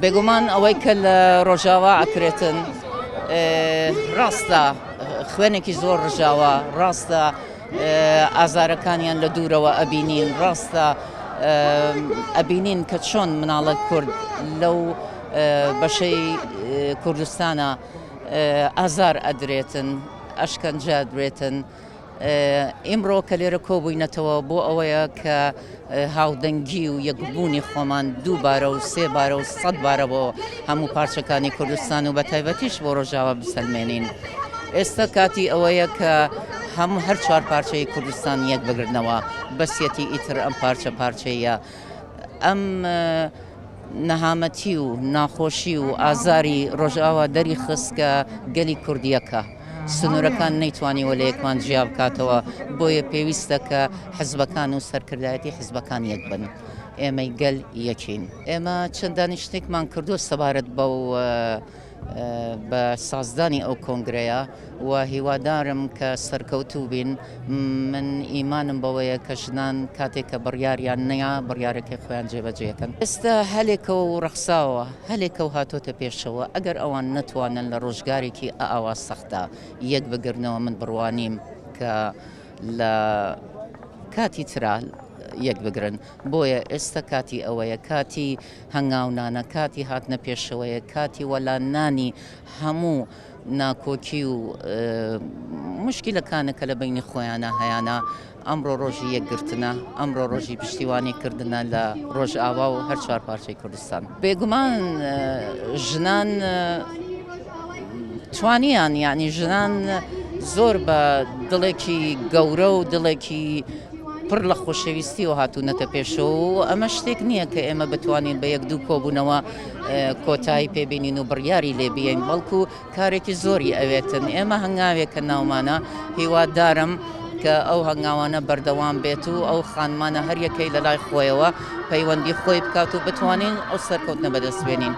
بێگومان ئەوەی کە لە ڕۆژاوا ئەکرێتن ڕاستە خوێنێکی زۆر ڕژاوە، ڕاستە ئازارەکانیان لە دوورەوە ئەبینین، ڕاستە ئەبینین کە چۆن مناڵە کورد لەو بەشەی کوردستانە ئازار ئەدرێتن، ئەشکەنجە درێتن. ئیمڕۆ کە لێرە کۆبووینەتەوە بۆ ئەوەیە کە هاودەنگی و یەکبوونی خۆمان دووبارە و سێبارە و سەد بارە بۆ هەموو پارچەکانی کوردستان و بە تایبەتیش بۆ ڕۆژاوا بسەلمێنین. ئێستا کاتی ئەوەیە کە هەموو هەر چوار پارچەی کوردستان یەک بگرنەوە، بەسیەتی ئیتر ئەم پارچەیە. ئەم نەهامەتی و ناخۆشی و ئازاری ڕۆژاوا دەری خستکە گەلی کوردیەکە. سنوورەکان نەیتوانیوە لە یەکمان جیا بکاتەوە، بۆیە پێویستە کە حزبەکان و سەرکردایەتی حزبەکان یەک بن. ئێمەی گەل یەکین. ئێمە چەندانی شتێکمان کردو سەبارەت بە سازدانی ئەو کۆنگرەیە و هیوادارم کە سەرکەوتوو بین. من ئیمانم بەوەیە کە ژنان کاتێک کە بڕیاریان نەیە بڕیارێکی خۆیان جێبەجێکەن. ئێستا هەلێکە و ڕەخساوە، هەلێکە و هاتۆتە پێشەوە. ئەگەر ئەوان نەتوانن لە ڕۆژگارێکی ئاوا سەختە یەک بگرنەوە، من بڕوانیم کە لە کاتی ترا یەک بگرن. بۆیە ئێستا کاتی ئەوەیە، کاتی هەنگاونانە، کاتی هاتنە پێشەوەیە، کاتی وەلانانی هەموو ناکۆکی و مشکلەکانە کە لە بینی خۆیانە هەیەە. ئەمڕۆ ڕۆژی یەکگرتنە، ئەمڕۆ ڕۆژی پشتیوانیکردنە لە ڕۆژئاوا و هەر چوار پارچەی کوردستان. بێگومان ژنان توانیان، یعنی ژنان زۆر بە دڵێکی گەورە و دڵێکی پڕ لە خۆشەویستی و هاتوونەتە پێشەوە و ئەمە شتێک نییە کە ئێمە بتوانین بە یەک دوو کۆبوونەوە کۆتایی پێبینین و بڕیاری لێبیین، بەڵکو کارێکی زۆری ئەوێتن. ئێمە هەنگاوێکە ناومانە، هیوادارم کە ئەو هەنگاوانە بەردەوام بێت و ئەو خانمانە هەر یەکەی لە لای خۆیەوە پەیوەندی خۆی بکات و بتوانین ئەو سەرکەوتنە بەدەستێنین.